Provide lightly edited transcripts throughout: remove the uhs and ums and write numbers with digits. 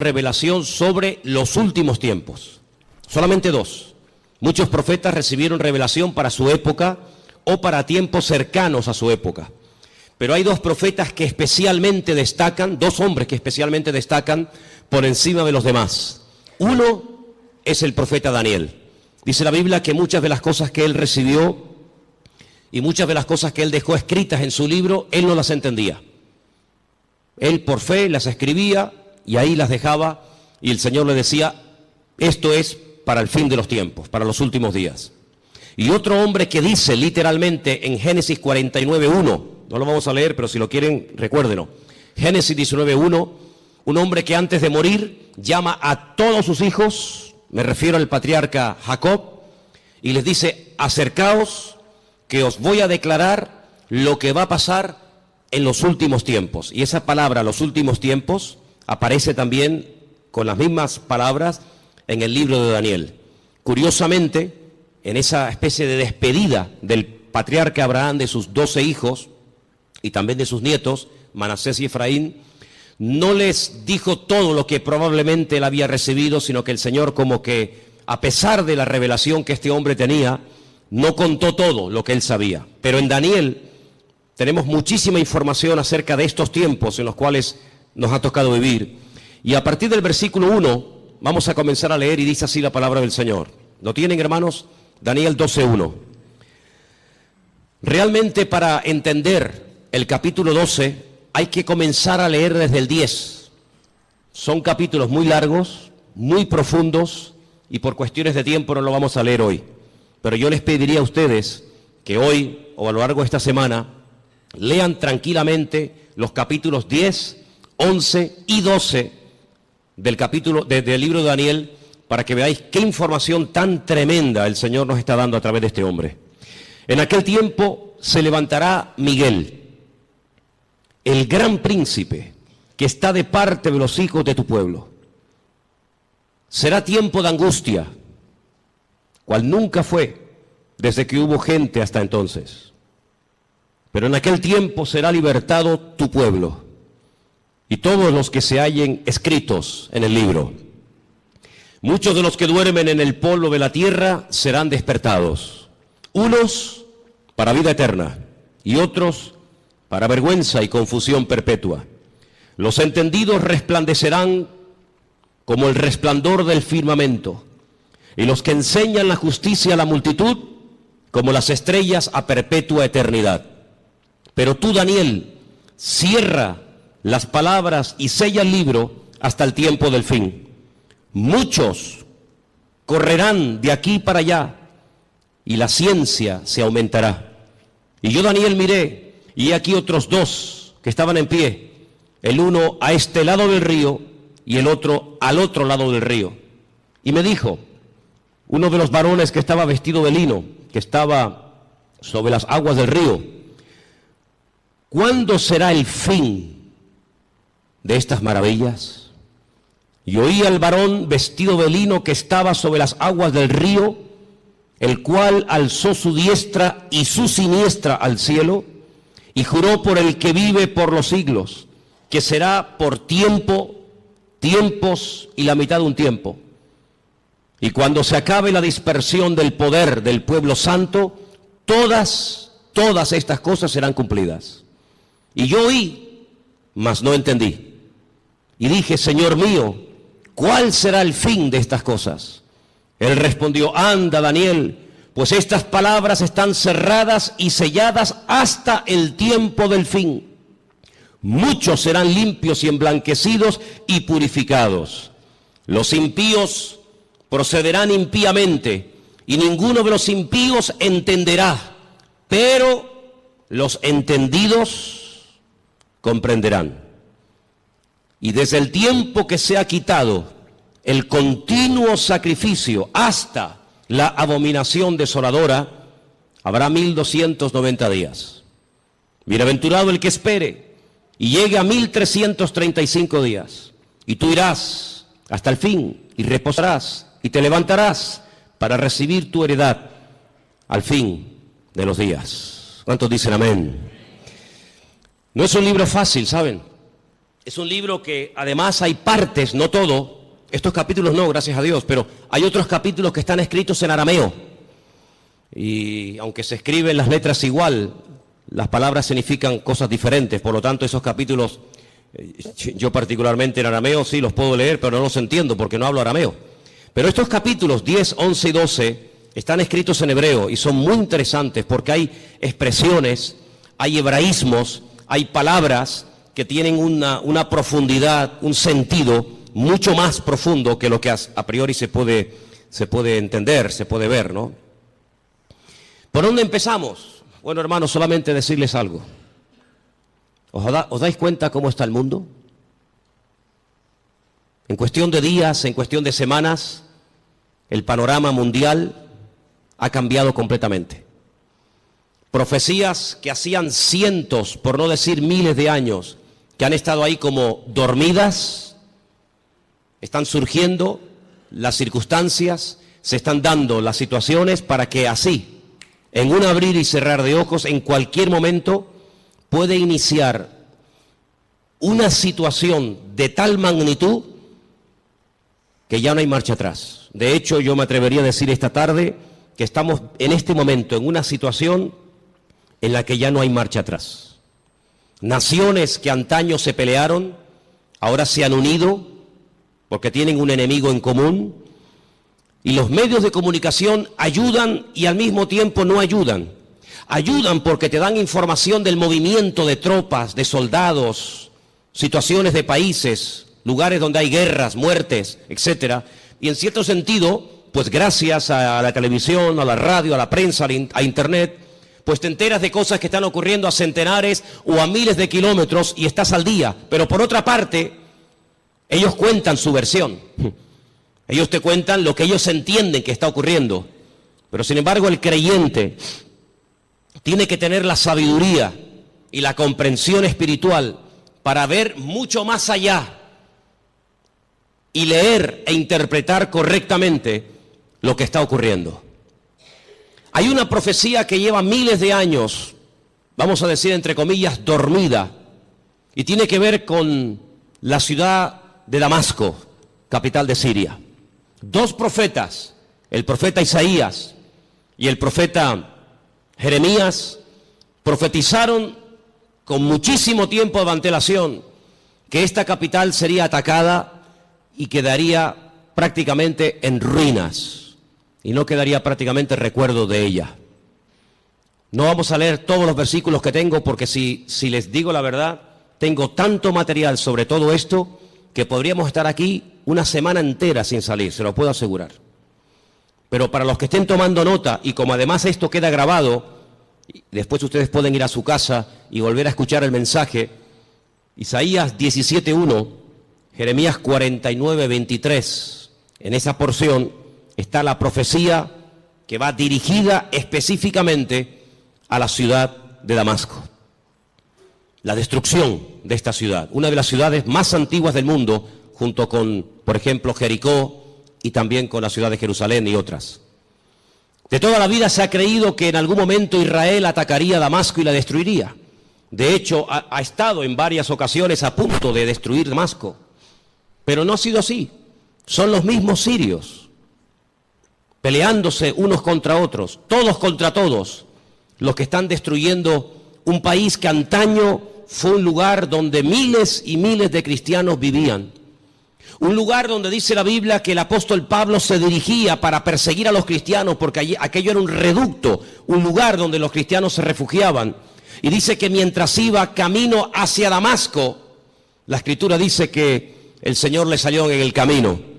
revelación sobre los últimos tiempos. Solamente dos. Muchos profetas recibieron revelación para su época o para tiempos cercanos a su época. Pero hay dos profetas que especialmente destacan, dos hombres que especialmente destacan por encima de los demás. Uno es el profeta Daniel. Dice la Biblia que muchas de las cosas que él recibió y muchas de las cosas que él dejó escritas en su libro, él no las entendía. Él por fe las escribía y ahí las dejaba, y el Señor le decía, esto es para el fin de los tiempos, para los últimos días. Y otro hombre que dice literalmente en Génesis 49:1, no lo vamos a leer, pero si lo quieren, recuérdenlo. Génesis 19:1, un hombre que antes de morir llama a todos sus hijos, me refiero al patriarca Jacob, y les dice, acercaos, que os voy a declarar lo que va a pasar en los últimos tiempos. Y esa palabra, los últimos tiempos, aparece también con las mismas palabras en el libro de Daniel. Curiosamente, en esa especie de despedida del patriarca Abraham de sus 12 hijos y también de sus nietos, Manasés y Efraín, no les dijo todo lo que probablemente él había recibido, sino que el Señor, como que a pesar de la revelación que este hombre tenía, no contó todo lo que él sabía. Pero en Daniel tenemos muchísima información acerca de estos tiempos en los cuales nos ha tocado vivir. Y a partir del versículo 1 vamos a comenzar a leer, y dice así la palabra del Señor. ¿Lo tienen, hermanos? Daniel 12:1. Realmente, para entender el capítulo 12 hay que comenzar a leer desde el 10. Son capítulos muy largos, muy profundos, y por cuestiones de tiempo no lo vamos a leer hoy. Pero yo les pediría a ustedes que hoy o a lo largo de esta semana lean tranquilamente los capítulos 10, 11 y 12 del libro de Daniel, para que veáis qué información tan tremenda el Señor nos está dando a través de este hombre. En aquel tiempo se levantará Miguel, el gran príncipe, que está de parte de los hijos de tu pueblo. Será tiempo de angustia, cual nunca fue desde que hubo gente hasta entonces. Pero en aquel tiempo será libertado tu pueblo y todos los que se hallen escritos en el libro. Muchos de los que duermen en el polvo de la tierra serán despertados, unos para vida eterna y otros para vergüenza y confusión perpetua. Los entendidos resplandecerán como el resplandor del firmamento, y los que enseñan la justicia a la multitud como las estrellas a perpetua eternidad. Pero tú, Daniel, cierra las palabras y sella el libro hasta el tiempo del fin. Muchos correrán de aquí para allá y la ciencia se aumentará. Y yo, Daniel, miré, y he aquí otros dos que estaban en pie, el uno a este lado del río y el otro al otro lado del río. Y me dijo uno de los varones que estaba vestido de lino, que estaba sobre las aguas del río, ¿cuándo será el fin de estas maravillas? Y oí al varón vestido de lino que estaba sobre las aguas del río, el cual alzó su diestra y su siniestra al cielo, y juró por el que vive por los siglos, que será por tiempo, tiempos y la mitad de un tiempo. Y cuando se acabe la dispersión del poder del pueblo santo, todas estas cosas serán cumplidas. Y yo oí, mas no entendí. Y dije, Señor mío, ¿cuál será el fin de estas cosas? Él respondió, anda, Daniel, pues estas palabras están cerradas y selladas hasta el tiempo del fin. Muchos serán limpios y emblanquecidos y purificados. Los impíos procederán impíamente, y ninguno de los impíos entenderá, pero los entendidos comprenderán. Y desde el tiempo que se ha quitado el continuo sacrificio hasta la abominación desoladora, habrá 1290 días. Bienaventurado el que espere y llegue a 1335 días. Y tú irás hasta el fin y reposarás y te levantarás para recibir tu heredad al fin de los días. ¿Cuántos dicen amén? No es un libro fácil, ¿saben? Es un libro que además hay partes, no todo, estos capítulos no, gracias a Dios, pero hay otros capítulos que están escritos en arameo. Y aunque se escriben las letras igual, las palabras significan cosas diferentes. Por lo tanto, esos capítulos, yo particularmente en arameo sí los puedo leer, pero no los entiendo porque no hablo arameo. Pero estos capítulos 10, 11 y 12 están escritos en hebreo y son muy interesantes porque hay expresiones, hay hebraísmos, hay palabras que tienen una profundidad, un sentido mucho más profundo que lo que a priori se puede entender, se puede ver, ¿no? ¿Por dónde empezamos? Bueno, hermanos, solamente decirles algo. ¿Os dais cuenta cómo está el mundo? En cuestión de días, en cuestión de semanas, el panorama mundial ha cambiado completamente. Profecías que hacían cientos, por no decir miles de años, que han estado ahí como dormidas, están surgiendo las circunstancias, se están dando las situaciones para que así, en un abrir y cerrar de ojos, en cualquier momento, puede iniciar una situación de tal magnitud que ya no hay marcha atrás. De hecho, yo me atrevería a decir esta tarde que estamos en este momento en una situación en la que ya no hay marcha atrás. Naciones que antaño se pelearon, ahora se han unido porque tienen un enemigo en común, y los medios de comunicación ayudan y al mismo tiempo no ayudan. Ayudan porque te dan información del movimiento de tropas, de soldados, situaciones de países, lugares donde hay guerras, muertes, etcétera. Y en cierto sentido, pues gracias a la televisión, a la radio, a la prensa, a internet, pues te enteras de cosas que están ocurriendo a centenares o a miles de kilómetros y estás al día. Pero por otra parte, ellos cuentan su versión. Ellos te cuentan lo que ellos entienden que está ocurriendo. Pero sin embargo, el creyente tiene que tener la sabiduría y la comprensión espiritual para ver mucho más allá y leer e interpretar correctamente lo que está ocurriendo. Hay una profecía que lleva miles de años, vamos a decir entre comillas, dormida, y tiene que ver con la ciudad de Damasco, capital de Siria. Dos profetas, el profeta Isaías y el profeta Jeremías, profetizaron con muchísimo tiempo de antelación que esta capital sería atacada y quedaría prácticamente en ruinas. Y no quedaría prácticamente recuerdo de ella. No vamos a leer todos los versículos que tengo porque si les digo la verdad, tengo tanto material sobre todo esto que podríamos estar aquí una semana entera sin salir, se lo puedo asegurar. Pero para los que estén tomando nota, y como además esto queda grabado, después ustedes pueden ir a su casa y volver a escuchar el mensaje, Isaías 17:1, Jeremías 49:23, en esa porción está la profecía que va dirigida específicamente a la ciudad de Damasco. La destrucción de esta ciudad, una de las ciudades más antiguas del mundo, junto con, por ejemplo, Jericó y también con la ciudad de Jerusalén y otras. De toda la vida se ha creído que en algún momento Israel atacaría Damasco y la destruiría. De hecho, ha estado en varias ocasiones a punto de destruir Damasco. Pero no ha sido así. Son los mismos sirios, peleándose unos contra otros, todos contra todos, los que están destruyendo un país que antaño fue un lugar donde miles y miles de cristianos vivían. Un lugar donde dice la Biblia que el apóstol Pablo se dirigía para perseguir a los cristianos, porque aquello era un reducto, un lugar donde los cristianos se refugiaban. Y dice que mientras iba camino hacia Damasco, la Escritura dice que el Señor le salió en el camino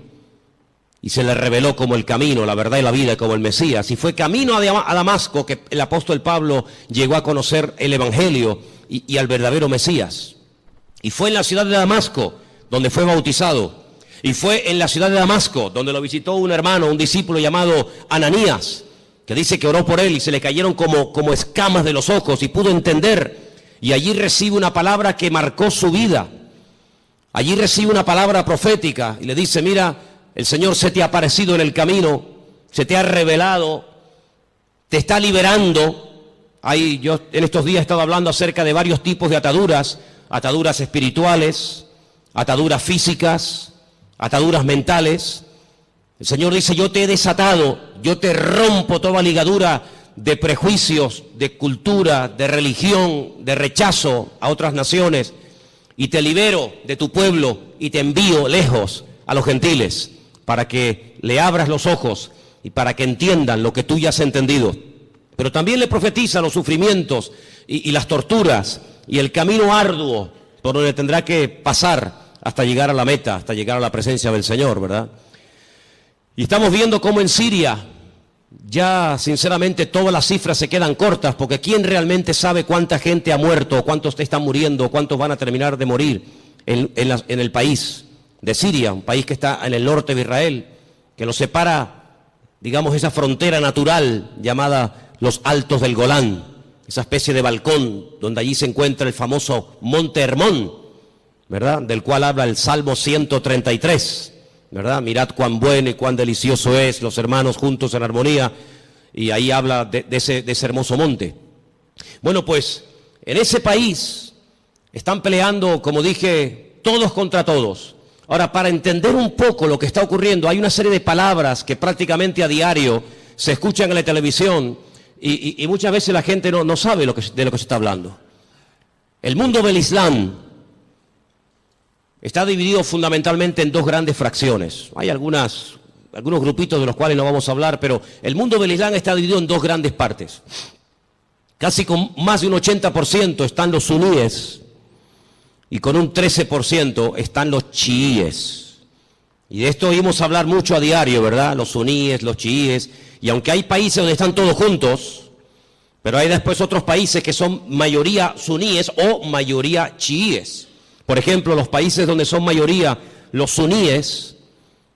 y se le reveló como el camino, la verdad y la vida, como el Mesías. Y fue camino a Damasco que el apóstol Pablo llegó a conocer el Evangelio y al verdadero Mesías. Y fue en la ciudad de Damasco donde fue bautizado. Y fue en la ciudad de Damasco donde lo visitó un hermano, un discípulo llamado Ananías, que dice que oró por él y se le cayeron como escamas de los ojos y pudo entender. Y allí recibe una palabra que marcó su vida. Allí recibe una palabra profética y le dice: mira, el Señor se te ha aparecido en el camino, se te ha revelado, te está liberando. Yo en estos días he estado hablando acerca de varios tipos de ataduras, ataduras espirituales, ataduras físicas, ataduras mentales. El Señor dice, yo te he desatado, yo te rompo toda ligadura de prejuicios, de cultura, de religión, de rechazo a otras naciones, y te libero de tu pueblo y te envío lejos a los gentiles, para que le abras los ojos y para que entiendan lo que tú ya has entendido. Pero también le profetiza los sufrimientos y las torturas y el camino arduo por donde tendrá que pasar hasta llegar a la meta, hasta llegar a la presencia del Señor, ¿verdad? Y estamos viendo cómo en Siria ya sinceramente todas las cifras se quedan cortas, porque ¿quién realmente sabe cuánta gente ha muerto, cuántos están muriendo, cuántos van a terminar de morir en el país de Siria, un país que está en el norte de Israel, que lo separa, digamos, esa frontera natural llamada los Altos del Golán, esa especie de balcón donde allí se encuentra el famoso Monte Hermón, ¿verdad?, del cual habla el Salmo 133, ¿verdad? Mirad cuán bueno y cuán delicioso es los hermanos juntos en armonía, y ahí habla de ese hermoso monte. Bueno, pues en ese país están peleando, como dije, todos contra todos. Ahora, para entender un poco lo que está ocurriendo, hay una serie de palabras que prácticamente a diario se escuchan en la televisión y muchas veces la gente no sabe de lo que se está hablando. El mundo del Islam está dividido fundamentalmente en dos grandes fracciones. Hay algunos grupitos de los cuales no vamos a hablar, pero el mundo del Islam está dividido en dos grandes partes. Casi con más de un 80% están los suníes y con un 13% están los chiíes. Y de esto oímos hablar mucho a diario, ¿verdad? Los suníes, los chiíes. Y aunque hay países donde están todos juntos, pero hay después otros países que son mayoría suníes o mayoría chiíes. Por ejemplo, los países donde son mayoría los suníes,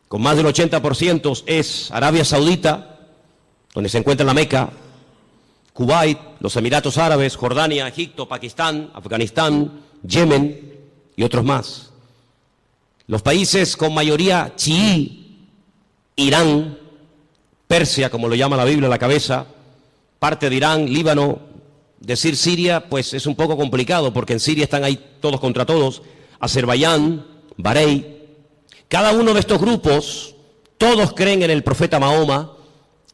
con más del 80%, es Arabia Saudita, donde se encuentra la Meca, Kuwait, los Emiratos Árabes, Jordania, Egipto, Pakistán, Afganistán, Yemen y otros más. Los países con mayoría chií, Irán, Persia, como lo llama la Biblia a la cabeza, parte de Irán, Líbano. Decir Siria, pues es un poco complicado, porque en Siria están ahí todos contra todos, Azerbaiyán, Bahrein. Cada uno de estos grupos, todos creen en el profeta Mahoma,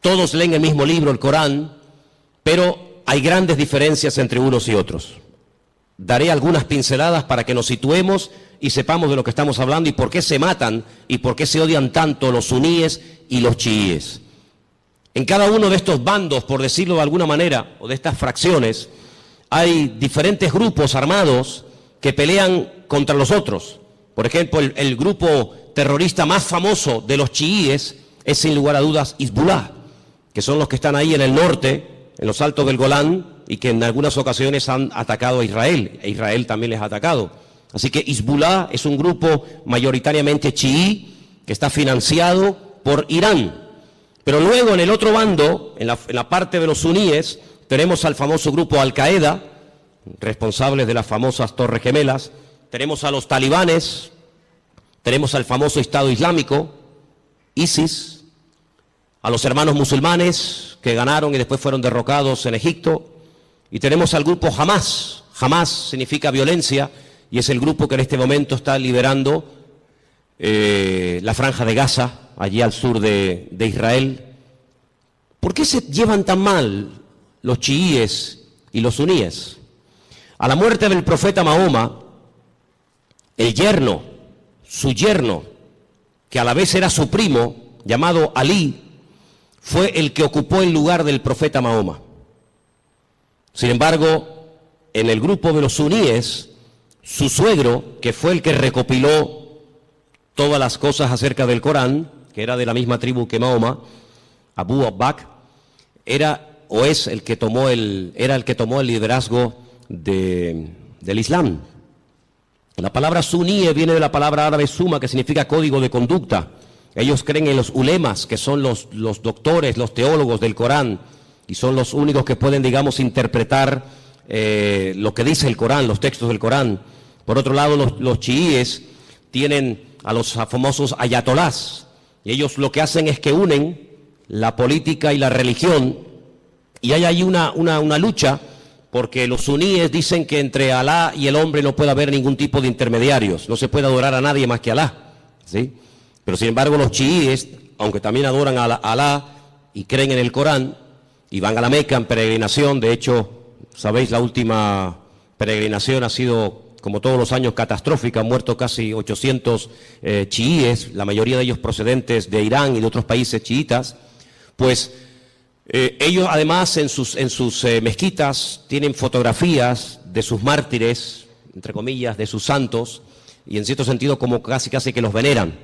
todos leen el mismo libro, el Corán, pero hay grandes diferencias entre unos y otros. Daré algunas pinceladas para que nos situemos y sepamos de lo que estamos hablando y por qué se matan y por qué se odian tanto los suníes y los chiíes. En cada uno de estos bandos, por decirlo de alguna manera, o de estas fracciones, hay diferentes grupos armados que pelean contra los otros. Por ejemplo, el grupo terrorista más famoso de los chiíes es, sin lugar a dudas, Hezbollah, que son los que están ahí en el norte, en los Altos del Golán, y que en algunas ocasiones han atacado a Israel, e Israel también les ha atacado. Así que Hezbollah es un grupo mayoritariamente chií que está financiado por Irán. Pero luego en el otro bando, en la parte de los suníes, tenemos al famoso grupo Al-Qaeda, responsables de las famosas Torres Gemelas, tenemos a los talibanes, tenemos al famoso Estado Islámico, ISIS, a los hermanos musulmanes que ganaron y después fueron derrocados en Egipto, y tenemos al grupo Hamas. Hamas significa violencia y es el grupo que en este momento está liberando la franja de Gaza, allí al sur de Israel. ¿Por qué se llevan tan mal los chiíes y los suníes? A la muerte del profeta Mahoma, su yerno, que a la vez era su primo, llamado Ali, fue el que ocupó el lugar del profeta Mahoma. Sin embargo, en el grupo de los suníes, su suegro, que fue el que recopiló todas las cosas acerca del Corán, que era de la misma tribu que Mahoma, Abu Bakr, era el que tomó el liderazgo del Islam. La palabra suní viene de la palabra árabe suma, que significa código de conducta. Ellos creen en los ulemas, que son los doctores, los teólogos del Corán, y son los únicos que pueden, digamos, interpretar lo que dice el Corán, los textos del Corán. Por otro lado, los chiíes tienen a los famosos ayatolás, y ellos lo que hacen es que unen la política y la religión, y hay ahí una lucha porque los suníes dicen que entre Alá y el hombre no puede haber ningún tipo de intermediarios, no se puede adorar a nadie más que a Alá, ¿sí? Pero sin embargo los chiíes, aunque también adoran a Alá y creen en el Corán, y van a la Meca en peregrinación, de hecho, sabéis, la última peregrinación ha sido, como todos los años, catastrófica, han muerto casi 800 chiíes, la mayoría de ellos procedentes de Irán y de otros países chiitas, pues ellos además en sus mezquitas tienen fotografías de sus mártires, entre comillas, de sus santos, y en cierto sentido como casi que los veneran.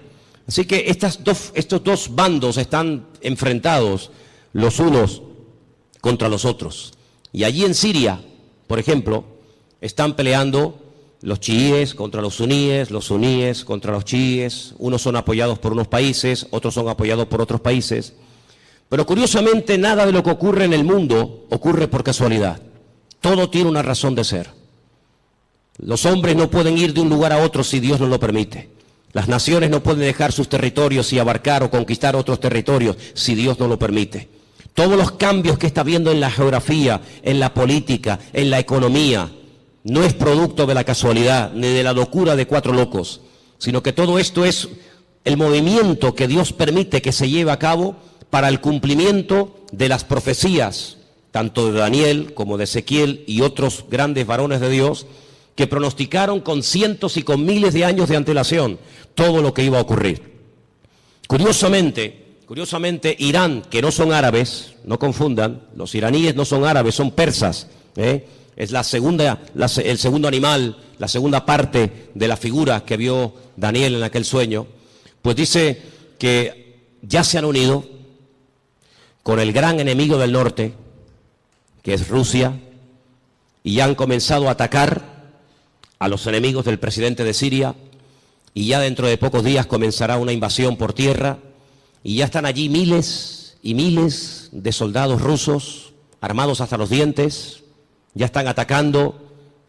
Así que estos dos bandos están enfrentados los unos contra los otros. Y allí en Siria, por ejemplo, están peleando los chiíes contra los suníes contra los chiíes, unos son apoyados por unos países, otros son apoyados por otros países. Pero curiosamente nada de lo que ocurre en el mundo ocurre por casualidad. Todo tiene una razón de ser. Los hombres no pueden ir de un lugar a otro si Dios no lo permite. Las naciones no pueden dejar sus territorios y abarcar o conquistar otros territorios si Dios no lo permite. Todos los cambios que está habiendo en la geografía, en la política, en la economía, no es producto de la casualidad ni de la locura de cuatro locos, sino que todo esto es el movimiento que Dios permite que se lleve a cabo para el cumplimiento de las profecías, tanto de Daniel como de Ezequiel y otros grandes varones de Dios, que pronosticaron con cientos y con miles de años de antelación todo lo que iba a ocurrir. Curiosamente, Irán, que no son árabes, no confundan, los iraníes no son árabes, son persas, es el segundo animal, la segunda parte de la figura que vio Daniel en aquel sueño, pues dice que ya se han unido con el gran enemigo del norte, que es Rusia, y ya han comenzado a atacar a los enemigos del presidente de Siria, y ya dentro de pocos días comenzará una invasión por tierra, y ya están allí miles y miles de soldados rusos, armados hasta los dientes, ya están atacando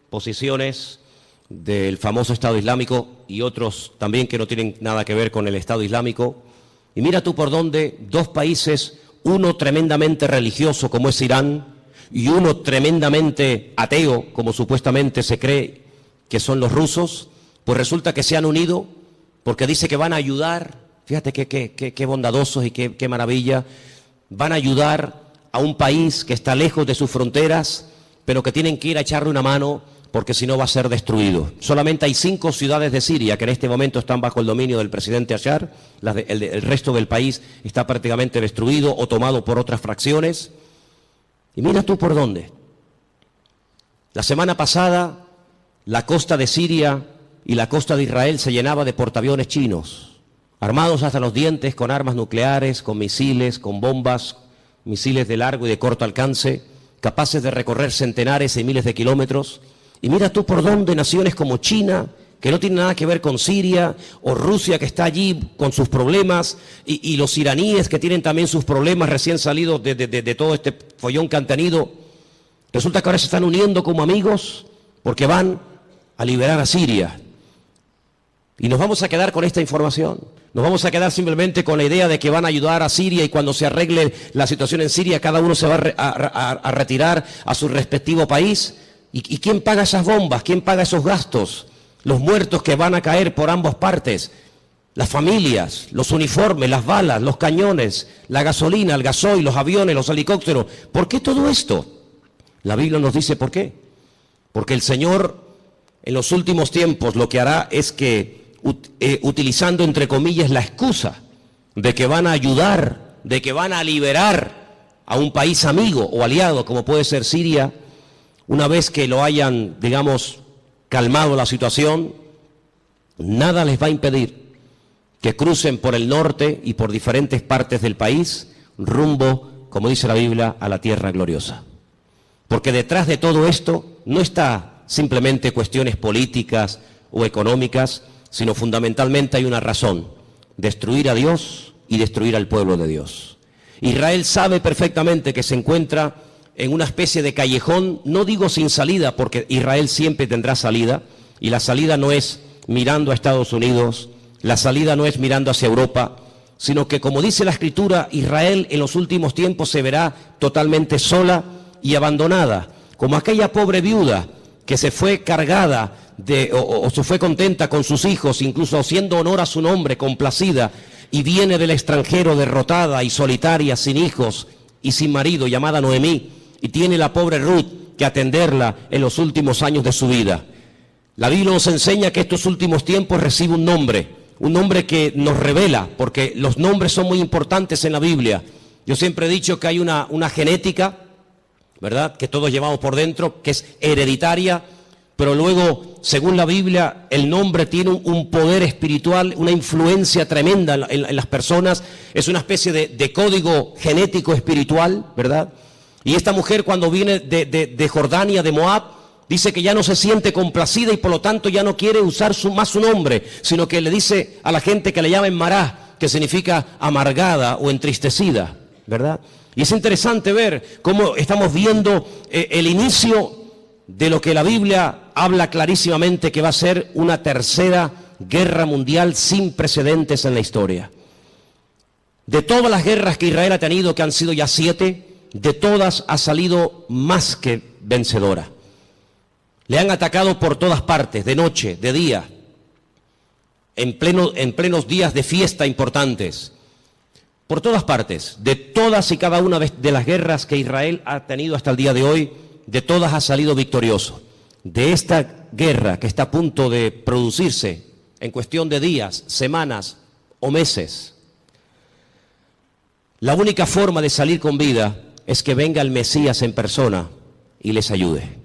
posiciones del famoso Estado Islámico y otros también que no tienen nada que ver con el Estado Islámico. Y mira tú por dónde dos países, uno tremendamente religioso como es Irán, y uno tremendamente ateo, como supuestamente se cree que son los rusos, pues resulta que se han unido porque dice que van a ayudar, fíjate qué bondadosos y qué maravilla, van a ayudar a un país que está lejos de sus fronteras, pero que tienen que ir a echarle una mano porque si no va a ser destruido. Solamente hay 5 ciudades de Siria que en este momento están bajo el dominio del presidente Bashar, el resto del país está prácticamente destruido o tomado por otras fracciones. Y mira tú por dónde. La semana pasada la costa de Siria y la costa de Israel se llenaba de portaaviones chinos, armados hasta los dientes con armas nucleares, con misiles, con bombas, misiles de largo y de corto alcance, capaces de recorrer centenares y miles de kilómetros. Y mira tú por dónde naciones como China, que no tiene nada que ver con Siria, o Rusia, que está allí con sus problemas, y los iraníes, que tienen también sus problemas recién salidos de todo este follón que han tenido, resulta que ahora se están uniendo como amigos porque van a liberar a Siria. Y nos vamos a quedar con esta información. Nos vamos a quedar simplemente con la idea de que van a ayudar a Siria y cuando se arregle la situación en Siria, cada uno se va a retirar a su respectivo país. ¿Y quién paga esas bombas? ¿Quién paga esos gastos? Los muertos que van a caer por ambas partes, las familias, los uniformes, las balas, los cañones, la gasolina, el gasoil, los aviones, los helicópteros. ¿Por qué todo esto? La Biblia nos dice por qué. Porque el Señor en los últimos tiempos lo que hará es que, utilizando entre comillas la excusa de que van a ayudar, de que van a liberar a un país amigo o aliado como puede ser Siria, una vez que lo hayan, digamos, calmado la situación, nada les va a impedir que crucen por el norte y por diferentes partes del país rumbo, como dice la Biblia, a la tierra gloriosa. Porque detrás de todo esto no está simplemente cuestiones políticas o económicas, sino fundamentalmente hay una razón: destruir a Dios y destruir al pueblo de Dios. Israel sabe perfectamente que se encuentra en una especie de callejón, no digo sin salida, porque Israel siempre tendrá salida, y la salida no es mirando a Estados Unidos, la salida no es mirando hacia Europa, sino que, como dice la Escritura, Israel en los últimos tiempos se verá totalmente sola y abandonada, como aquella pobre viuda que se fue cargada o se fue contenta con sus hijos, incluso haciendo honor a su nombre, complacida, y viene del extranjero derrotada y solitaria, sin hijos y sin marido, llamada Noemí, y tiene la pobre Ruth que atenderla en los últimos años de su vida. La Biblia nos enseña que estos últimos tiempos recibe un nombre que nos revela, porque los nombres son muy importantes en la Biblia. Yo siempre he dicho que hay una genética, ¿verdad?, que todos llevamos por dentro, que es hereditaria, pero luego, según la Biblia, el nombre tiene un poder espiritual, una influencia tremenda en las personas. Es una especie de código genético espiritual, ¿verdad? Y esta mujer, cuando viene de Jordania, de Moab, dice que ya no se siente complacida y por lo tanto ya no quiere usar más su nombre, sino que le dice a la gente que le llamen Mará, que significa amargada o entristecida, ¿verdad? Y es interesante ver cómo estamos viendo el inicio de lo que la Biblia habla clarísimamente que va a ser una tercera guerra mundial sin precedentes en la historia. De todas las guerras que Israel ha tenido, que han sido ya 7, de todas ha salido más que vencedora. Le han atacado por todas partes, de noche, de día, en plenos días de fiesta importantes. Por todas partes, de todas y cada una de las guerras que Israel ha tenido hasta el día de hoy, de todas ha salido victorioso. De esta guerra que está a punto de producirse en cuestión de días, semanas o meses, la única forma de salir con vida es que venga el Mesías en persona y les ayude.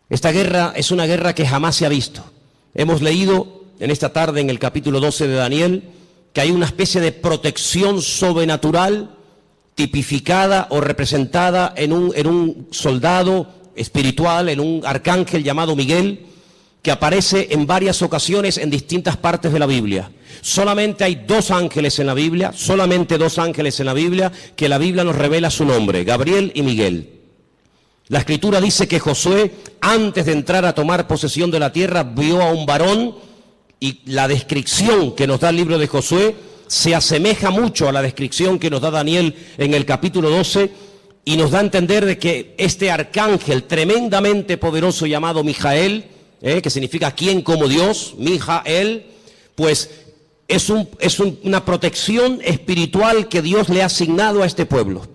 Esta guerra es una guerra que jamás se ha visto. Hemos leído en esta tarde en el capítulo 12 de Daniel que hay una especie de protección sobrenatural tipificada o representada en un soldado espiritual, en un arcángel llamado Miguel, que aparece en varias ocasiones en distintas partes de la Biblia. Solamente hay 2 ángeles en la Biblia, solamente 2 ángeles en la Biblia, que la Biblia nos revela su nombre, Gabriel y Miguel. La Escritura dice que Josué, antes de entrar a tomar posesión de la tierra, vio a un varón, y la descripción que nos da el libro de Josué se asemeja mucho a la descripción que nos da Daniel en el capítulo 12, y nos da a entender de que este arcángel tremendamente poderoso llamado Mijael, que significa quien como Dios, Mijael, pues es una protección espiritual que Dios le ha asignado a este pueblo.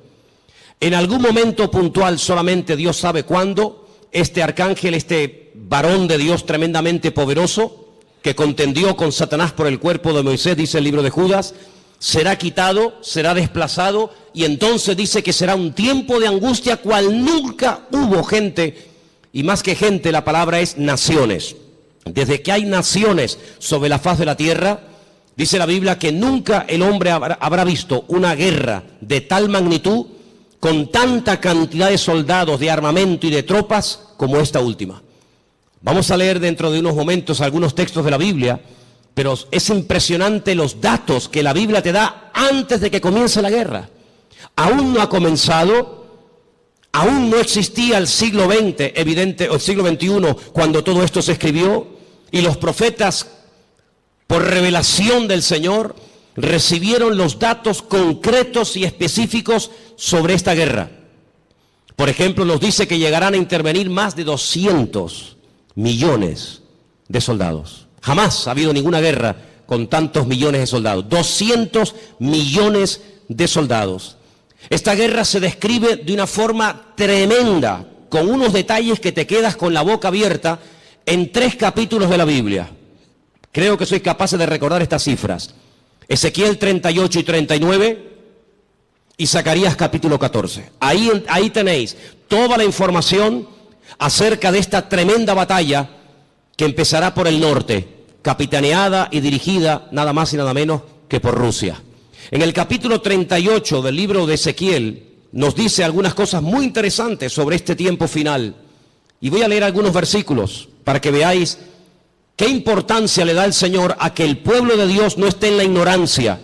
En algún momento puntual, solamente Dios sabe cuándo, este arcángel, este varón de Dios tremendamente poderoso, que contendió con Satanás por el cuerpo de Moisés, dice el libro de Judas, será quitado, será desplazado, y entonces dice que será un tiempo de angustia cual nunca hubo gente, y más que gente la palabra es naciones. Desde que hay naciones sobre la faz de la tierra, dice la Biblia que nunca el hombre habrá visto una guerra de tal magnitud, con tanta cantidad de soldados, de armamento y de tropas como esta última. Vamos a leer dentro de unos momentos algunos textos de la Biblia, pero es impresionante los datos que la Biblia te da antes de que comience la guerra. Aún no ha comenzado, aún no existía el siglo XX, o el siglo XXI, cuando todo esto se escribió, y los profetas, por revelación del Señor, recibieron los datos concretos y específicos sobre esta guerra. Por ejemplo, nos dice que llegarán a intervenir más de 200 millones de soldados. Jamás ha habido ninguna guerra con tantos millones de soldados. 200 millones de soldados. Esta guerra se describe de una forma tremenda, con unos detalles que te quedas con la boca abierta en 3 capítulos de la Biblia. Creo que sois capaces de recordar estas cifras. Ezequiel 38 y 39 y Zacarías capítulo 14. Ahí tenéis toda la información acerca de esta tremenda batalla que empezará por el norte, capitaneada y dirigida nada más y nada menos que por Rusia. En el capítulo 38 del libro de Ezequiel nos dice algunas cosas muy interesantes sobre este tiempo final. Y voy a leer algunos versículos para que veáis qué importancia le da el Señor a que el pueblo de Dios no esté en la ignorancia.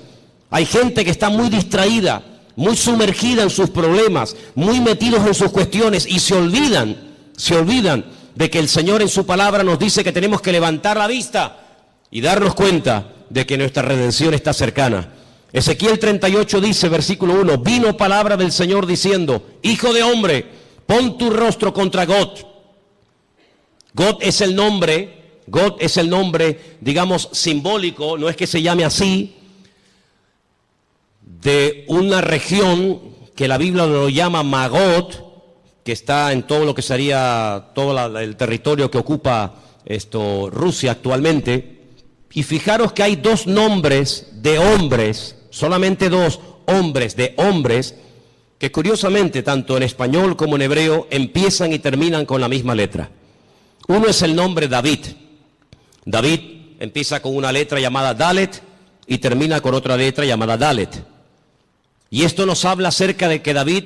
Hay gente que está muy distraída, muy sumergida en sus problemas, muy metidos en sus cuestiones y se olvidan de que el Señor en su palabra nos dice que tenemos que levantar la vista y darnos cuenta de que nuestra redención está cercana. Ezequiel 38 dice, versículo 1, vino palabra del Señor diciendo, Hijo de hombre, pon tu rostro contra God. God es el nombre, digamos, simbólico, no es que se llame así, de una región que la Biblia lo llama Magog, que está en todo lo que sería todo el territorio que ocupa Rusia actualmente. Y fijaros que hay dos nombres de hombres, solamente dos hombres de hombres, que curiosamente tanto en español como en hebreo empiezan y terminan con la misma letra. Uno es el nombre David. David empieza con una letra llamada Dalet y termina con otra letra llamada Dalet. Y esto nos habla acerca de que David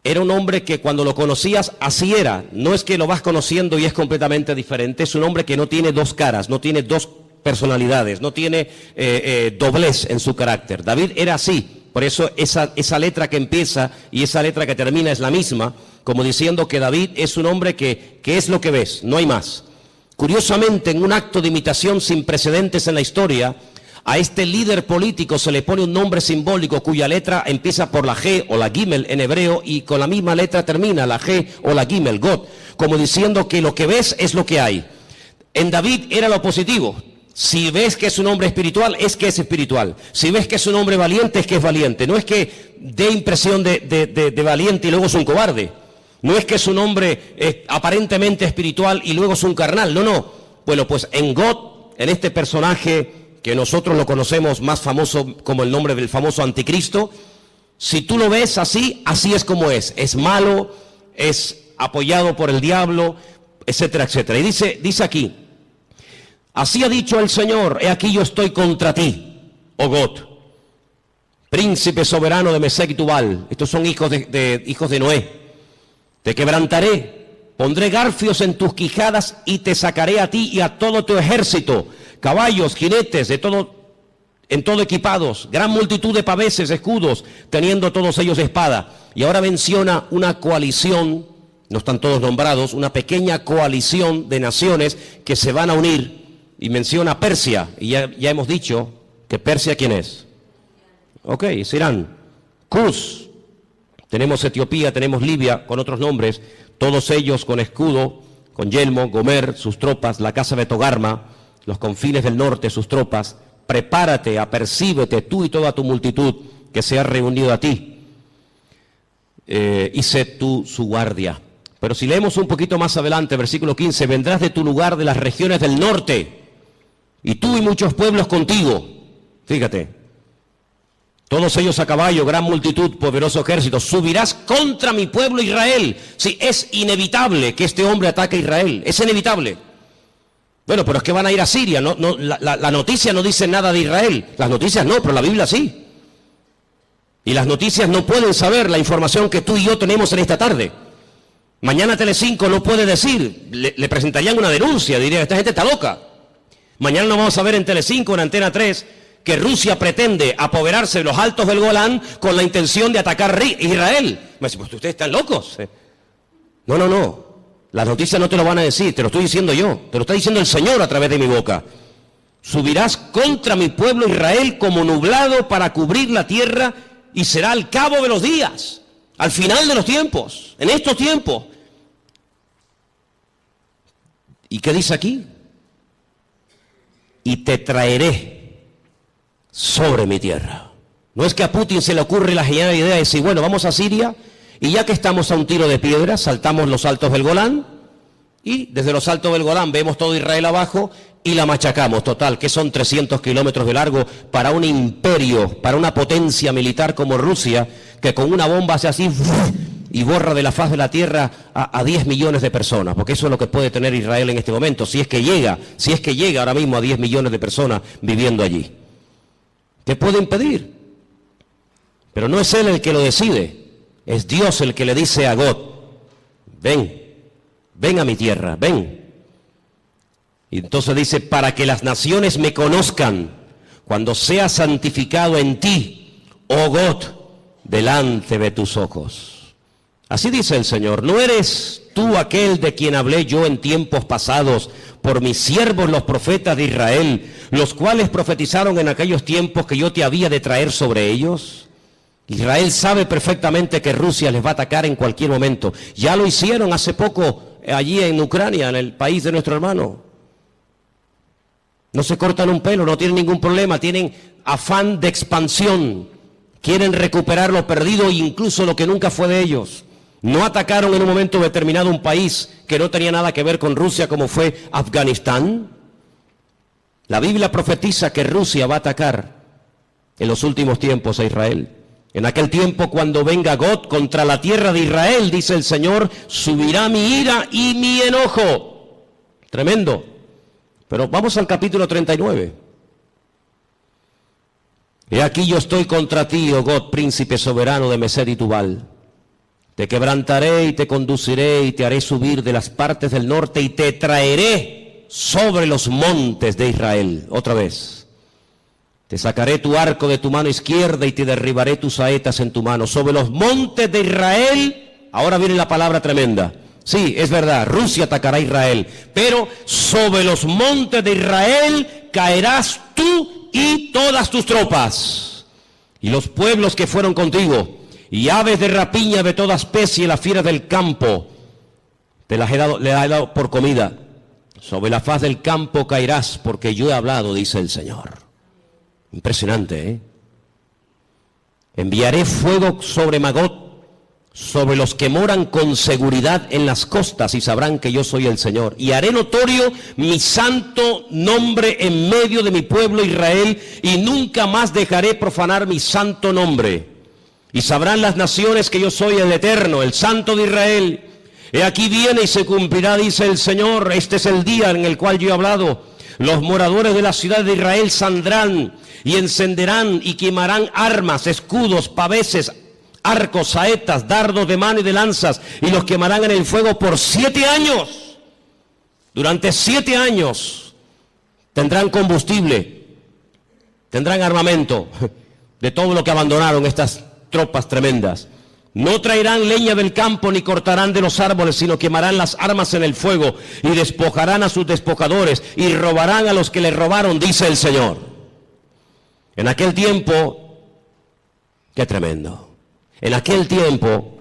era un hombre que cuando lo conocías así era. No es que lo vas conociendo y es completamente diferente. Es un hombre que no tiene dos caras, no tiene dos personalidades, no tiene doblez en su carácter. David era así. Por eso esa letra que empieza y esa letra que termina es la misma, como diciendo que David es un hombre que es lo que ves, no hay más. Curiosamente, en un acto de imitación sin precedentes en la historia, a este líder político se le pone un nombre simbólico cuya letra empieza por la G o la Gimel en hebreo y con la misma letra termina la G o la Gimel, God, como diciendo que lo que ves es lo que hay. En David era lo positivo. Si ves que es un hombre espiritual, es que es espiritual. Si ves que es un hombre valiente, es que es valiente. No es que dé impresión de valiente y luego es un cobarde. No es que es un hombre aparentemente espiritual y luego es un carnal. No. Bueno, pues en God, en este personaje que nosotros lo conocemos más famoso como el nombre del famoso anticristo, si tú lo ves así, así es como es. Es malo, es apoyado por el diablo, etcétera, etcétera. Y dice aquí, así ha dicho el Señor, he aquí yo estoy contra ti, oh God, príncipe soberano de Mesec y Tubal. Estos son hijos de Noé. Te quebrantaré, pondré garfios en tus quijadas y te sacaré a ti y a todo tu ejército, caballos, jinetes, en todo equipados, gran multitud de paveses, escudos, teniendo todos ellos espada. Y ahora menciona una coalición, no están todos nombrados, una pequeña coalición de naciones que se van a unir. Y menciona Persia, y ya hemos dicho que Persia, ¿quién es? Ok, es Irán. Cus, tenemos Etiopía, tenemos Libia, con otros nombres, todos ellos con escudo, con yelmo, Gomer, sus tropas, la casa de Togarma, los confines del norte, sus tropas. Prepárate, apercíbete tú y toda tu multitud que se ha reunido a ti, y sé tú su guardia. Pero si leemos un poquito más adelante, versículo 15, vendrás de tu lugar de las regiones del norte, y tú y muchos pueblos contigo. Fíjate, todos ellos a caballo, gran multitud, poderoso ejército. Subirás contra mi pueblo Israel. Sí, es inevitable que este hombre ataque a Israel, es inevitable. Bueno, pero es que van a ir a Siria. La noticia no dice nada de Israel. Las noticias no, pero la Biblia sí. Y las noticias no pueden saber la información que tú y yo tenemos en esta tarde. Mañana Telecinco no puede decir, le presentarían una denuncia, dirían, esta gente está loca. Mañana no vamos a ver en Telecinco, en Antena 3, que Rusia pretende apoderarse de los altos del Golán con la intención de atacar Israel. Me dice, pues ustedes están locos. No. Las noticias no te lo van a decir, te lo estoy diciendo yo, te lo está diciendo el Señor a través de mi boca. Subirás contra mi pueblo Israel como nublado para cubrir la tierra y será al cabo de los días, al final de los tiempos, en estos tiempos. ¿Y qué dice aquí? Y te traeré sobre mi tierra. No es que a Putin se le ocurre la genial idea de decir, bueno, vamos a Siria y ya que estamos a un tiro de piedra, saltamos los altos del Golán y desde los altos del Golán vemos todo Israel abajo y la machacamos. Total, que son 300 kilómetros de largo para un imperio, para una potencia militar como Rusia, que con una bomba hace así y borra de la faz de la tierra a 10 millones de personas, porque eso es lo que puede tener Israel en este momento, si es que llega ahora mismo a 10 millones de personas viviendo allí. ¿Qué puede impedir? Pero no es él el que lo decide, es Dios el que le dice a God, ven a mi tierra, ven. Y entonces dice, para que las naciones me conozcan, cuando sea santificado en ti, oh God, delante de tus ojos. Así dice el Señor, ¿no eres tú aquel de quien hablé yo en tiempos pasados por mis siervos los profetas de Israel, los cuales profetizaron en aquellos tiempos que yo te había de traer sobre ellos? Israel sabe perfectamente que Rusia les va a atacar en cualquier momento. Ya lo hicieron hace poco allí en Ucrania, en el país de nuestro hermano. No se cortan un pelo, no tienen ningún problema, tienen afán de expansión. Quieren recuperar lo perdido e incluso lo que nunca fue de ellos. No atacaron en un momento determinado un país que no tenía nada que ver con Rusia, como fue Afganistán. La Biblia profetiza que Rusia va a atacar en los últimos tiempos a Israel. En aquel tiempo, cuando venga Gog contra la tierra de Israel, dice el Señor, subirá mi ira y mi enojo. Tremendo. Pero vamos al capítulo 39. He aquí yo estoy contra ti, oh Gog, príncipe soberano de Mesed y Tubal. Te quebrantaré y te conduciré y te haré subir de las partes del norte y te traeré sobre los montes de Israel. Otra vez. Te sacaré tu arco de tu mano izquierda y te derribaré tus saetas en tu mano. Sobre los montes de Israel, ahora viene la palabra tremenda. Sí, es verdad, Rusia atacará a Israel, pero sobre los montes de Israel caerás tú y todas tus tropas, y los pueblos que fueron contigo, y aves de rapiña de toda especie, las fieras del campo, le he dado por comida. Sobre la faz del campo caerás, porque yo he hablado, dice el Señor. Impresionante, ¿eh? Enviaré fuego sobre Magog, sobre los que moran con seguridad en las costas, y sabrán que yo soy el Señor. Y haré notorio mi santo nombre en medio de mi pueblo Israel, y nunca más dejaré profanar mi santo nombre. Y sabrán las naciones que yo soy el Eterno, el Santo de Israel. He aquí viene y se cumplirá, dice el Señor. Este es el día en el cual yo he hablado. Los moradores de la ciudad de Israel saldrán y encenderán y quemarán armas, escudos, paveses, arcos, saetas, dardos de mano y de lanzas, y los quemarán en el fuego por 7 años. Durante 7 años tendrán combustible, tendrán armamento de todo lo que abandonaron estas tropas tremendas. No traerán leña del campo ni cortarán de los árboles, sino quemarán las armas en el fuego y despojarán a sus despojadores y robarán a los que les robaron, dice el Señor. En aquel tiempo, qué tremendo, en aquel tiempo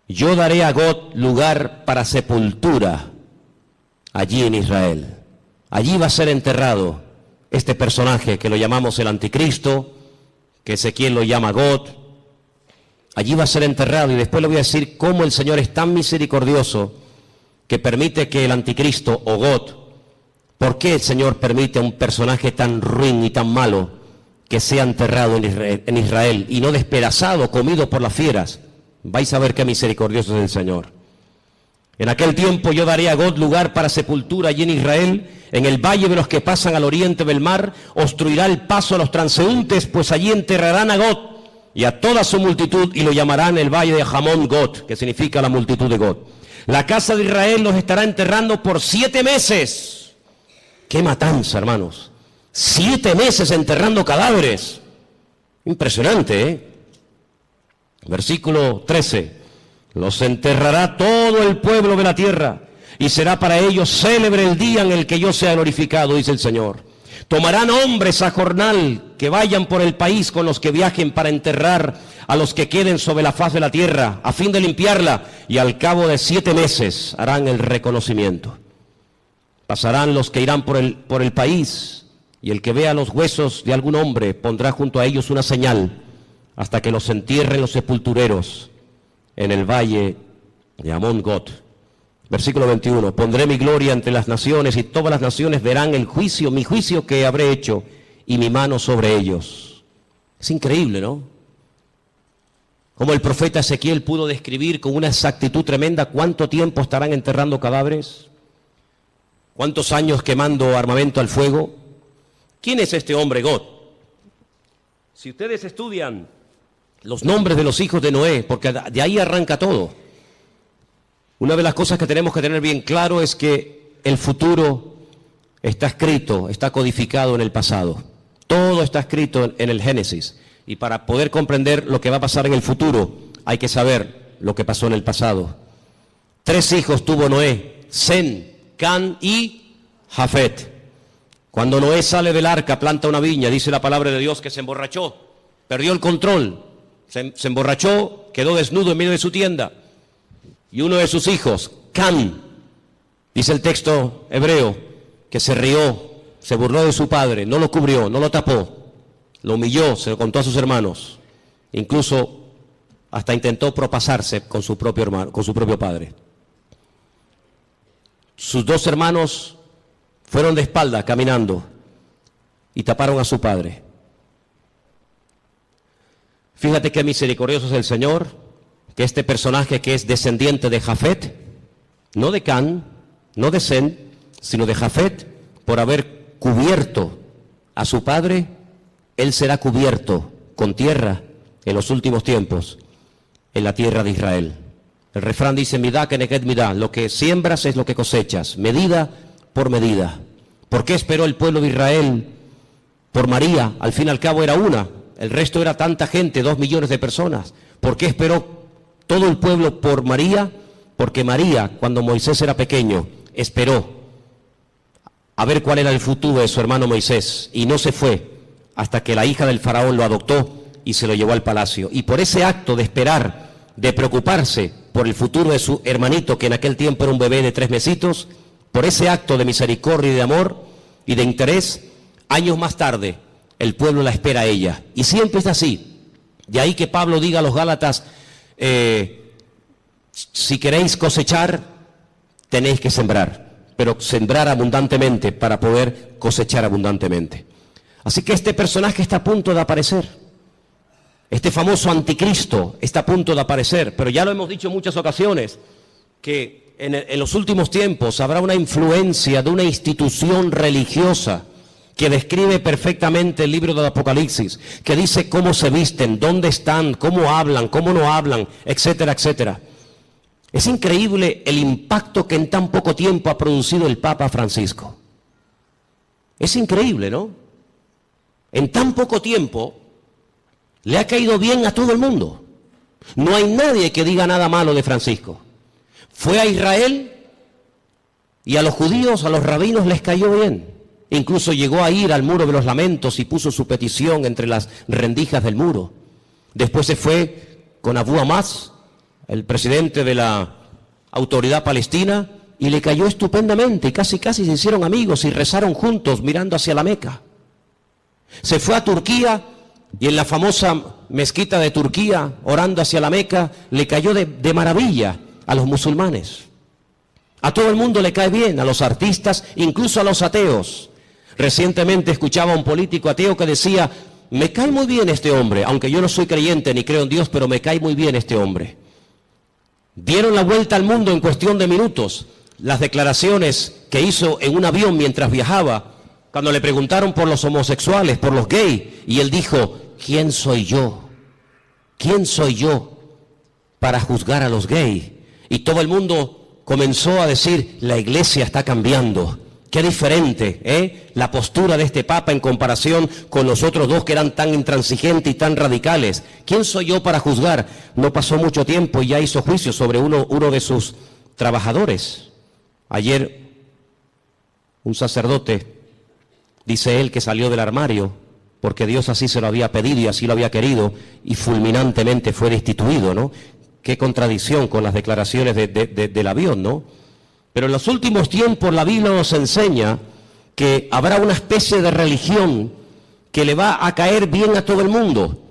yo daré a Gog lugar para sepultura allí en Israel. Allí va a ser enterrado este personaje que lo llamamos el anticristo, que Ezequiel lo llama Gog. Allí va a ser enterrado, y después le voy a decir cómo el Señor es tan misericordioso que permite que el anticristo o Gog, ¿por qué el Señor permite a un personaje tan ruin y tan malo que sea enterrado en Israel y no despedazado, comido por las fieras? Vais a ver qué misericordioso es el Señor. En aquel tiempo yo daré a Gog lugar para sepultura allí en Israel, en el valle de los que pasan al oriente del mar, obstruirá el paso a los transeúntes, pues allí enterrarán a Gog y a toda su multitud, y lo llamarán el valle de Hamón Gog, que significa la multitud de Gog. La casa de Israel los estará enterrando por 7 meses. ¡Qué matanza, hermanos! 7 meses enterrando cadáveres. Impresionante, ¿eh? Versículo 13. Los enterrará todo el pueblo de la tierra, y será para ellos célebre el día en el que yo sea glorificado, dice el Señor. Tomarán hombres a jornal que vayan por el país con los que viajen para enterrar a los que queden sobre la faz de la tierra, a fin de limpiarla, y al cabo de 7 meses harán el reconocimiento. Pasarán los que irán por el país, y el que vea los huesos de algún hombre pondrá junto a ellos una señal, hasta que los entierren los sepultureros en el valle de Hamón Gog. Versículo 21, pondré mi gloria entre las naciones, y todas las naciones verán el juicio, mi juicio que habré hecho, y mi mano sobre ellos. Es increíble, ¿no? Como el profeta Ezequiel pudo describir con una exactitud tremenda cuánto tiempo estarán enterrando cadáveres, cuántos años quemando armamento al fuego. ¿Quién es este hombre Gog? Si ustedes estudian los nombres de los hijos de Noé, porque de ahí arranca todo. Una de las cosas que tenemos que tener bien claro es que el futuro está escrito, está codificado en el pasado. Todo está escrito en el Génesis. Y para poder comprender lo que va a pasar en el futuro, hay que saber lo que pasó en el pasado. 3 hijos tuvo Noé: Sem, Can y Jafet. Cuando Noé sale del arca, planta una viña, dice la palabra de Dios que se emborrachó, perdió el control, se emborrachó, quedó desnudo en medio de su tienda. Y uno de sus hijos, Cam, dice el texto hebreo, que se rió, se burló de su padre, no lo cubrió, no lo tapó, lo humilló, se lo contó a sus hermanos. Incluso hasta intentó propasarse con su propio hermano, con su propio padre. Sus dos hermanos fueron de espalda caminando y taparon a su padre. Fíjate qué misericordioso es el Señor, que este personaje que es descendiente de Jafet, no de Can, no de Sem, sino de Jafet, por haber cubierto a su padre, él será cubierto con tierra en los últimos tiempos, en la tierra de Israel. El refrán dice, midá keneged midá, lo que siembras es lo que cosechas, medida por medida. ¿Por qué esperó el pueblo de Israel por María? Al fin y al cabo era una, el resto era tanta gente, 2 millones de personas. ¿Por qué esperó todo el pueblo por María? Porque María, cuando Moisés era pequeño, esperó a ver cuál era el futuro de su hermano Moisés, y no se fue hasta que la hija del faraón lo adoptó y se lo llevó al palacio. Y por ese acto de esperar, de preocuparse por el futuro de su hermanito, que en aquel tiempo era un bebé de 3 mesitos, por ese acto de misericordia y de amor y de interés, años más tarde, el pueblo la espera a ella. Y siempre es así. De ahí que Pablo diga a los Gálatas, si queréis cosechar, tenéis que sembrar, pero sembrar abundantemente para poder cosechar abundantemente. Así que este personaje está a punto de aparecer. Este famoso anticristo está a punto de aparecer, pero ya lo hemos dicho en muchas ocasiones, que en los últimos tiempos habrá una influencia de una institución religiosa que describe perfectamente el libro del Apocalipsis, que dice cómo se visten, dónde están, cómo hablan, cómo no hablan, etcétera, etcétera. Es increíble el impacto que en tan poco tiempo ha producido el Papa Francisco. Es increíble, ¿no? En tan poco tiempo le ha caído bien a todo el mundo. No hay nadie que diga nada malo de Francisco. Fue a Israel y a los judíos, a los rabinos les cayó bien. Incluso llegó a ir al muro de los lamentos y puso su petición entre las rendijas del muro. Después se fue con Abu Hamas, el presidente de la autoridad palestina, y le cayó estupendamente y casi se hicieron amigos y rezaron juntos mirando hacia la Meca. Se fue a Turquía y en la famosa mezquita de Turquía, orando hacia la Meca, le cayó de maravilla a los musulmanes. A todo el mundo le cae bien, a los artistas, incluso a los ateos. Recientemente escuchaba a un político ateo que decía, me cae muy bien este hombre, aunque yo no soy creyente ni creo en Dios, pero me cae muy bien este hombre. Dieron la vuelta al mundo en cuestión de minutos las declaraciones que hizo en un avión mientras viajaba, cuando le preguntaron por los homosexuales, por los gays, y él dijo, ¿quién soy yo? ¿Quién soy yo para juzgar a los gays? Y todo el mundo comenzó a decir, la iglesia está cambiando. Qué diferente, la postura de este Papa en comparación con los otros dos que eran tan intransigentes y tan radicales. ¿Quién soy yo para juzgar? No pasó mucho tiempo y ya hizo juicio sobre uno de sus trabajadores. Ayer un sacerdote, dice él, que salió del armario porque Dios así se lo había pedido y así lo había querido, y fulminantemente fue destituido, ¿no? Qué contradicción con las declaraciones del avión, ¿no? Pero en los últimos tiempos la Biblia nos enseña que habrá una especie de religión que le va a caer bien a todo el mundo.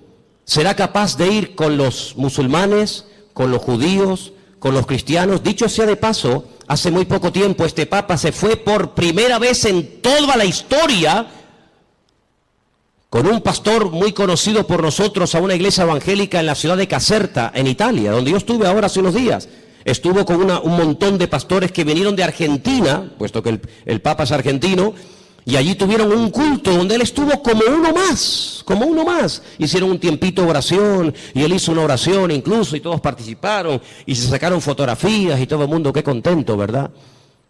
Será capaz de ir con los musulmanes, con los judíos, con los cristianos. Dicho sea de paso, hace muy poco tiempo este Papa se fue por primera vez en toda la historia con un pastor muy conocido por nosotros a una iglesia evangélica en la ciudad de Caserta, en Italia, donde yo estuve ahora hace unos días. Estuvo con un montón de pastores que vinieron de Argentina, puesto que el Papa es argentino, y allí tuvieron un culto donde él estuvo como uno más. Hicieron un tiempito de oración, y él hizo una oración incluso, y todos participaron, y se sacaron fotografías, y todo el mundo, qué contento, ¿verdad?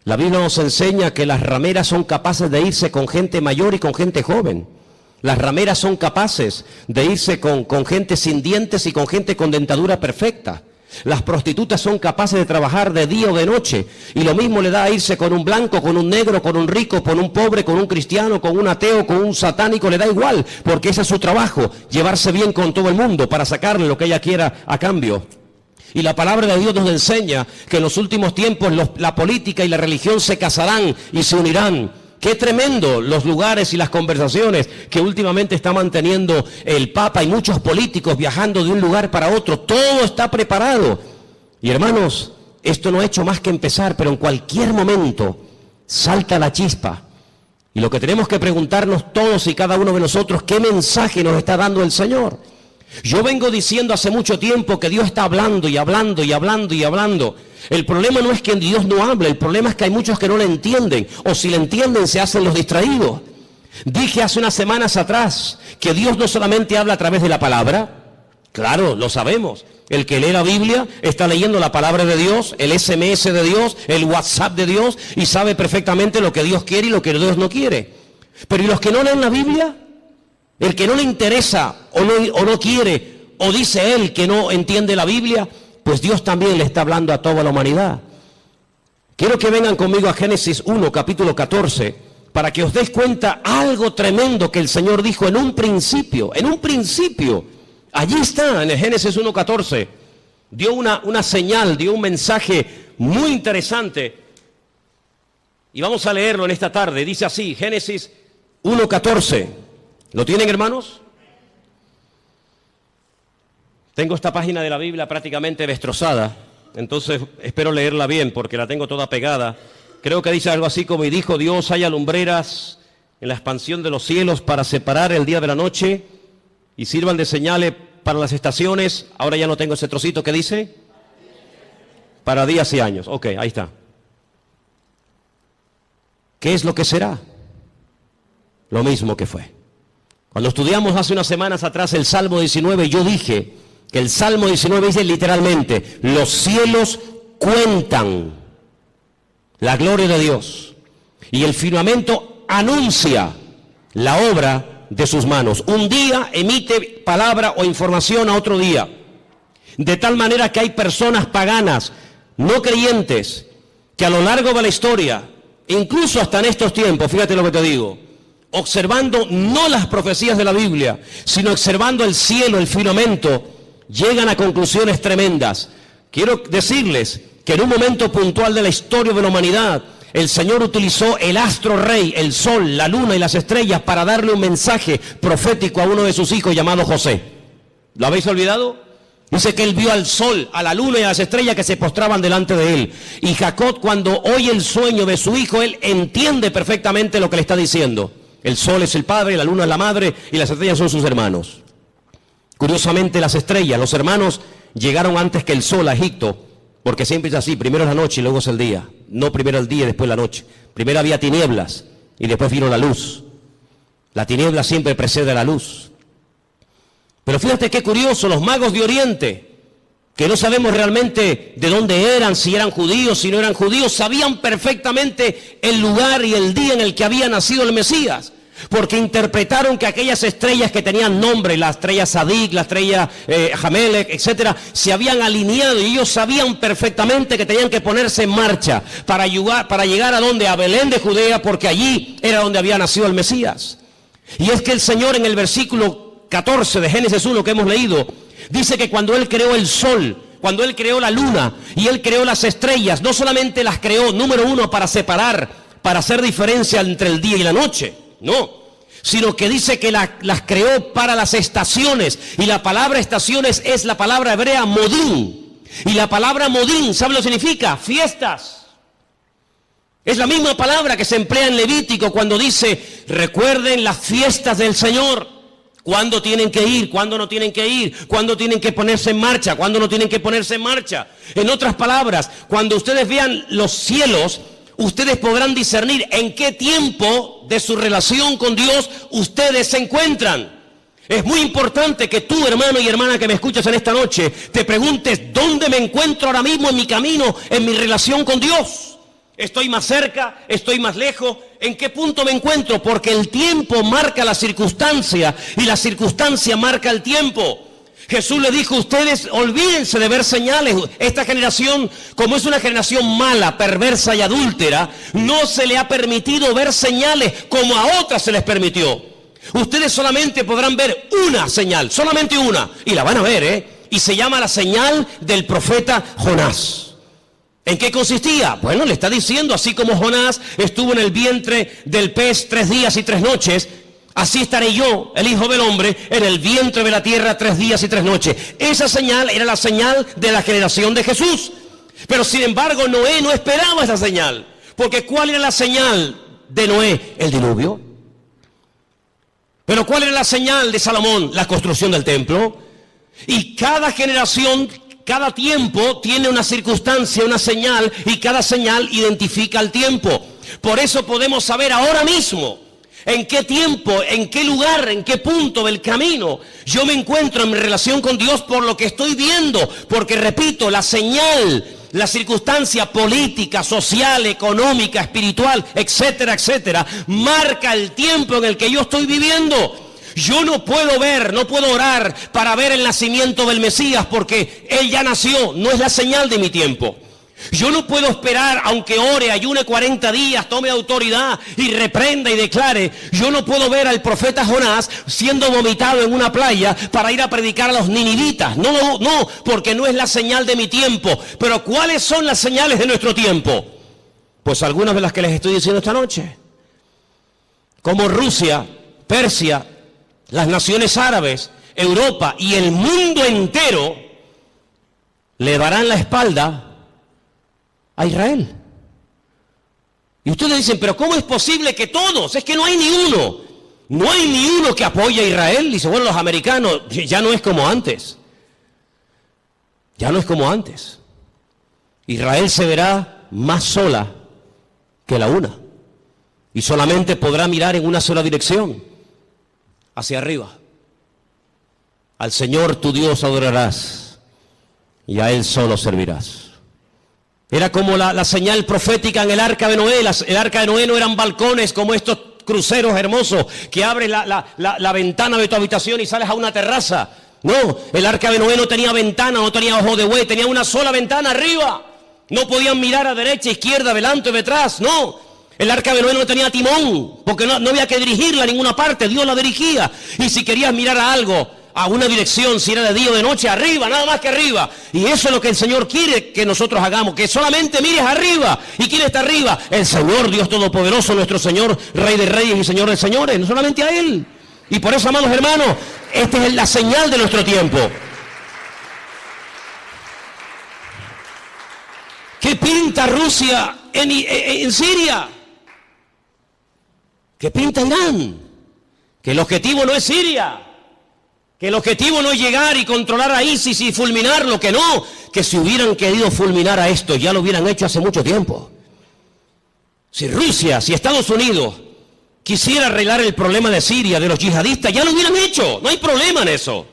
La Biblia nos enseña que las rameras son capaces de irse con gente mayor y con gente joven. Las rameras son capaces de irse con gente sin dientes y con gente con dentadura perfecta. Las prostitutas son capaces de trabajar de día o de noche. Y lo mismo le da a irse con un blanco, con un negro, con un rico, con un pobre, con un cristiano, con un ateo, con un satánico. Le da igual, porque ese es su trabajo. Llevarse bien con todo el mundo para sacarle lo que ella quiera a cambio. Y la palabra de Dios nos enseña que en los últimos tiempos la política y la religión se casarán y se unirán. Qué tremendo los lugares y las conversaciones que últimamente está manteniendo el Papa y muchos políticos viajando de un lugar para otro. Todo está preparado. Y hermanos, esto no ha hecho más que empezar, pero en cualquier momento salta la chispa. Y lo que tenemos que preguntarnos todos y cada uno de nosotros, ¿qué mensaje nos está dando el Señor? Yo vengo diciendo hace mucho tiempo que Dios está hablando y hablando y hablando y hablando. El problema no es que Dios no hable, el problema es que hay muchos que no le entienden, o si le entienden se hacen los distraídos. Dije hace unas semanas atrás que Dios no solamente habla a través de la palabra, claro, lo sabemos. El que lee la Biblia está leyendo la palabra de Dios, el SMS de Dios, el WhatsApp de Dios, y sabe perfectamente lo que Dios quiere y lo que Dios no quiere. Pero ¿y los que no leen la Biblia? El que no le interesa o no quiere, o dice él que no entiende la Biblia, pues Dios también le está hablando a toda la humanidad. Quiero que vengan conmigo a Génesis 1, capítulo 14, para que os deis cuenta algo tremendo que el Señor dijo en un principio. Allí está, en el Génesis 1, 14. Dio una señal, dio un mensaje muy interesante. Y vamos a leerlo en esta tarde. Dice así, Génesis 1, 14. ¿Lo tienen, hermanos? Tengo esta página de la Biblia prácticamente destrozada, entonces espero leerla bien porque la tengo toda pegada. Creo que dice algo así como: y dijo Dios, haya lumbreras en la expansión de los cielos para separar el día de la noche y sirvan de señales para las estaciones. Ahora ya no tengo ese trocito que dice para días y años. Ok, ahí está. ¿Qué es lo que será? Lo mismo que fue. Cuando estudiamos hace unas semanas atrás el Salmo 19, yo dije que el Salmo 19 dice literalmente: los cielos cuentan la gloria de Dios y el firmamento anuncia la obra de sus manos. Un día emite palabra o información a otro día, de tal manera que hay personas paganas, no creyentes, que a lo largo de la historia, incluso hasta en estos tiempos, fíjate lo que te digo, observando no las profecías de la Biblia, sino observando el cielo, el firmamento, llegan a conclusiones tremendas. Quiero decirles que en un momento puntual de la historia de la humanidad, el Señor utilizó el astro rey, el sol, la luna y las estrellas para darle un mensaje profético a uno de sus hijos llamado José. ¿Lo habéis olvidado? Dice que él vio al sol, a la luna y a las estrellas que se postraban delante de él. Y Jacob, cuando oye el sueño de su hijo, él entiende perfectamente lo que le está diciendo. El sol es el padre, la luna es la madre y las estrellas son sus hermanos. Curiosamente, las estrellas, los hermanos, llegaron antes que el sol a Egipto, porque siempre es así: primero es la noche y luego es el día. No primero el día y después la noche. Primero había tinieblas y después vino la luz. La tiniebla siempre precede a la luz. Pero fíjate qué curioso, los magos de Oriente, que no sabemos realmente de dónde eran, si eran judíos, si no eran judíos, sabían perfectamente el lugar y el día en el que había nacido el Mesías, porque interpretaron que aquellas estrellas que tenían nombre, la estrella Sadik, la estrella Jamelec, etcétera, se habían alineado y ellos sabían perfectamente que tenían que ponerse en marcha para llegar a donde, a Belén de Judea, porque allí era donde había nacido el Mesías. Y es que el Señor en el versículo 14 de Génesis 1 que hemos leído, dice que cuando Él creó el sol, cuando Él creó la luna y Él creó las estrellas, no solamente las creó, número uno, para separar, para hacer diferencia entre el día y la noche, no, sino que dice que las creó para las estaciones. Y la palabra estaciones es la palabra hebrea modín. Y la palabra modín, ¿sabe lo que significa? Fiestas. Es la misma palabra que se emplea en Levítico cuando dice: recuerden las fiestas del Señor. ¿Cuándo tienen que ir? ¿Cuándo no tienen que ir? ¿Cuándo tienen que ponerse en marcha? ¿Cuándo no tienen que ponerse en marcha? En otras palabras, cuando ustedes vean los cielos, ustedes podrán discernir en qué tiempo de su relación con Dios ustedes se encuentran. Es muy importante que tú, hermano y hermana que me escuchas en esta noche, te preguntes: ¿dónde me encuentro ahora mismo en mi camino, en mi relación con Dios? ¿Estoy más cerca? ¿Estoy más lejos? ¿En qué punto me encuentro? Porque el tiempo marca la circunstancia y la circunstancia marca el tiempo. Jesús le dijo, ustedes olvídense de ver señales. Esta generación, como es una generación mala, perversa y adúltera, no se le ha permitido ver señales como a otras se les permitió. Ustedes solamente podrán ver una señal, solamente una, y la van a ver, y se llama la señal del profeta Jonás. ¿En qué consistía? Bueno, le está diciendo, así como Jonás estuvo en el vientre del pez 3 días y 3 noches, así estaré yo, el Hijo del Hombre, en el vientre de la tierra 3 días y 3 noches. Esa señal era la señal de la generación de Jesús. Pero sin embargo, Noé no esperaba esa señal. Porque ¿cuál era la señal de Noé? El diluvio. Pero ¿cuál era la señal de Salomón? La construcción del templo. Y cada generación, cada tiempo tiene una circunstancia, una señal, y cada señal identifica el tiempo. Por eso podemos saber ahora mismo en qué tiempo, en qué lugar, en qué punto del camino yo me encuentro en mi relación con Dios por lo que estoy viendo. Porque repito, la señal, la circunstancia política, social, económica, espiritual, etcétera, etcétera, marca el tiempo en el que yo estoy viviendo. Yo no puedo ver, no puedo orar para ver el nacimiento del Mesías porque Él ya nació, no es la señal de mi tiempo. Yo no puedo esperar, aunque ore, ayune 40 días, tome autoridad y reprenda y declare. Yo no puedo ver al profeta Jonás siendo vomitado en una playa para ir a predicar a los ninivitas. No, porque no es la señal de mi tiempo. Pero ¿cuáles son las señales de nuestro tiempo? Pues algunas de las que les estoy diciendo esta noche. Como Rusia, Persia, las naciones árabes, Europa y el mundo entero le darán la espalda a Israel. Y ustedes dicen, pero ¿cómo es posible que todos? Es que no hay ni uno. No hay ni uno que apoye a Israel. Dice, bueno, los americanos, ya no es como antes. Ya no es como antes. Israel se verá más sola que la una. Y solamente podrá mirar en una sola dirección, hacia arriba. Al Señor tu Dios adorarás y a Él solo servirás. Era como la señal profética en el arca de Noé. El arca de Noé no eran balcones como estos cruceros hermosos que abres la ventana de tu habitación y sales a una terraza. No, el arca de Noé no tenía ventana, no tenía ojo de buey, tenía una sola ventana arriba. No podían mirar a derecha, izquierda, delante, detrás, no. El arca de Noé no tenía timón, porque no había que dirigirla a ninguna parte, Dios la dirigía. Y si querías mirar a algo, a una dirección, si era de día o de noche, arriba, nada más que arriba. Y eso es lo que el Señor quiere que nosotros hagamos, que solamente mires arriba. ¿Y quién está arriba? El Señor, Dios Todopoderoso, nuestro Señor, Rey de Reyes y Señor de Señores, no solamente a Él. Y por eso, amados hermanos, esta es la señal de nuestro tiempo. ¿Qué pinta Rusia en Siria? ¿Qué pinta Irán? Que el objetivo no es Siria. Que el objetivo no es llegar y controlar a ISIS y fulminarlo, que no. Que si hubieran querido fulminar a esto, ya lo hubieran hecho hace mucho tiempo. Si Rusia, si Estados Unidos quisiera arreglar el problema de Siria, de los yihadistas, ya lo hubieran hecho. No hay problema en eso.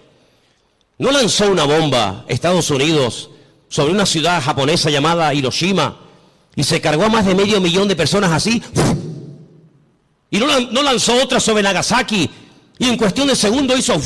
No lanzó una bomba Estados Unidos sobre una ciudad japonesa llamada Hiroshima y se cargó a más de 500.000 de personas así. Y no lanzó otra sobre Nagasaki y en cuestión de segundos hizo